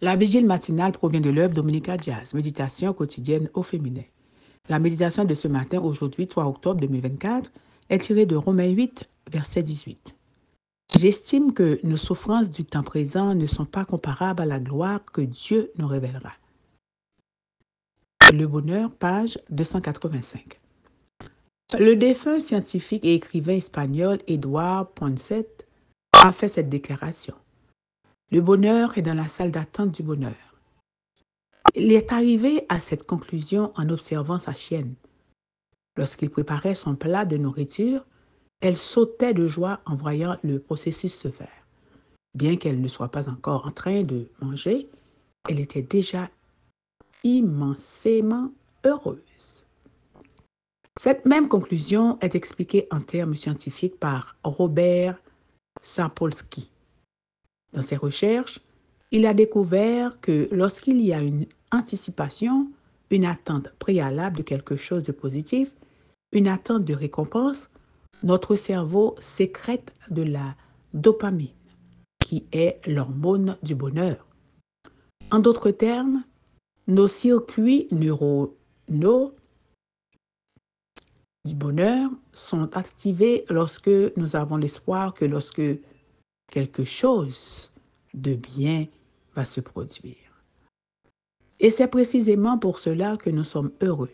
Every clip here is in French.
La vigile matinale provient de l'œuvre Dominica Diaz, Méditation quotidienne au féminin. La méditation de ce matin, aujourd'hui 3 octobre 2024, est tirée de Romains 8, verset 18. J'estime que nos souffrances du temps présent ne sont pas comparables à la gloire que Dieu nous révélera. Le bonheur, page 285. Le défunt scientifique et écrivain espagnol Eduard Ponset a fait cette déclaration. Le bonheur est dans la salle d'attente du bonheur. Il est arrivé à cette conclusion en observant sa chienne. Lorsqu'il préparait son plat de nourriture, elle sautait de joie en voyant le processus se faire. Bien qu'elle ne soit pas encore en train de manger, elle était déjà immensément heureuse. Cette même conclusion est expliquée en termes scientifiques par Robert Sapolsky. Dans ses recherches, il a découvert que lorsqu'il y a une anticipation, une attente préalable de quelque chose de positif, une attente de récompense, notre cerveau sécrète de la dopamine, qui est l'hormone du bonheur. En d'autres termes, nos circuits neuronaux du bonheur sont activés lorsque nous avons l'espoir que lorsque quelque chose de bien va se produire. Et c'est précisément pour cela que nous sommes heureux.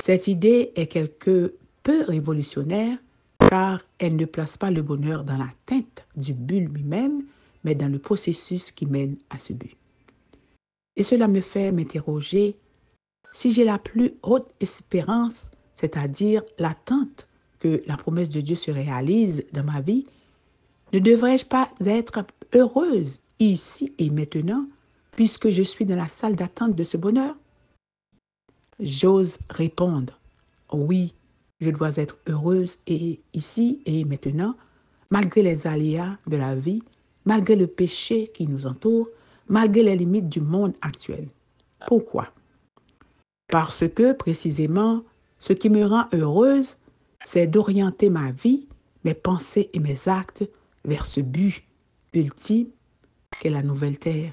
Cette idée est quelque peu révolutionnaire car elle ne place pas le bonheur dans l'atteinte du but lui-même, mais dans le processus qui mène à ce but. Et cela me fait m'interroger si j'ai la plus haute espérance, c'est-à-dire l'attente que la promesse de Dieu se réalise dans ma vie, ne devrais-je pas être heureuse ici et maintenant puisque je suis dans la salle d'attente de ce bonheur? J'ose répondre, oui, je dois être heureuse et ici et maintenant, malgré les aléas de la vie, malgré le péché qui nous entoure, malgré les limites du monde actuel. Pourquoi? Parce que, précisément, ce qui me rend heureuse, c'est d'orienter ma vie, mes pensées et mes actes vers ce but ultime qu'est la nouvelle terre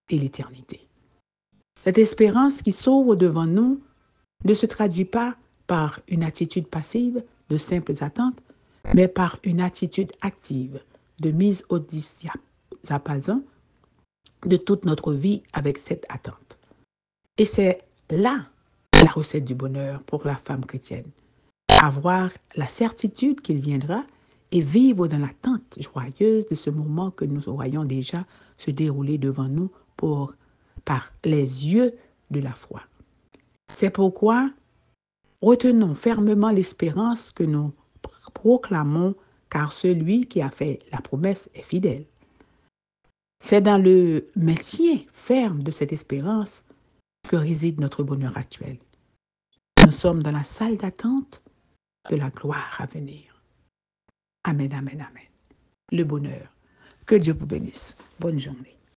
et l'éternité. Cette espérance qui s'ouvre devant nous ne se traduit pas par une attitude passive de simples attentes, mais par une attitude active de mise au diapason de toute notre vie avec cette attente. Et c'est là la recette du bonheur pour la femme chrétienne. Avoir la certitude qu'il viendra et vivre dans l'attente joyeuse de ce moment que nous voyons déjà se dérouler devant nous par les yeux de la foi. C'est pourquoi retenons fermement l'espérance que nous proclamons, car celui qui a fait la promesse est fidèle. C'est dans le maintien ferme de cette espérance que réside notre bonheur actuel. Nous sommes dans la salle d'attente de la gloire à venir. Amen, amen, amen. Le bonheur. Que Dieu vous bénisse. Bonne journée.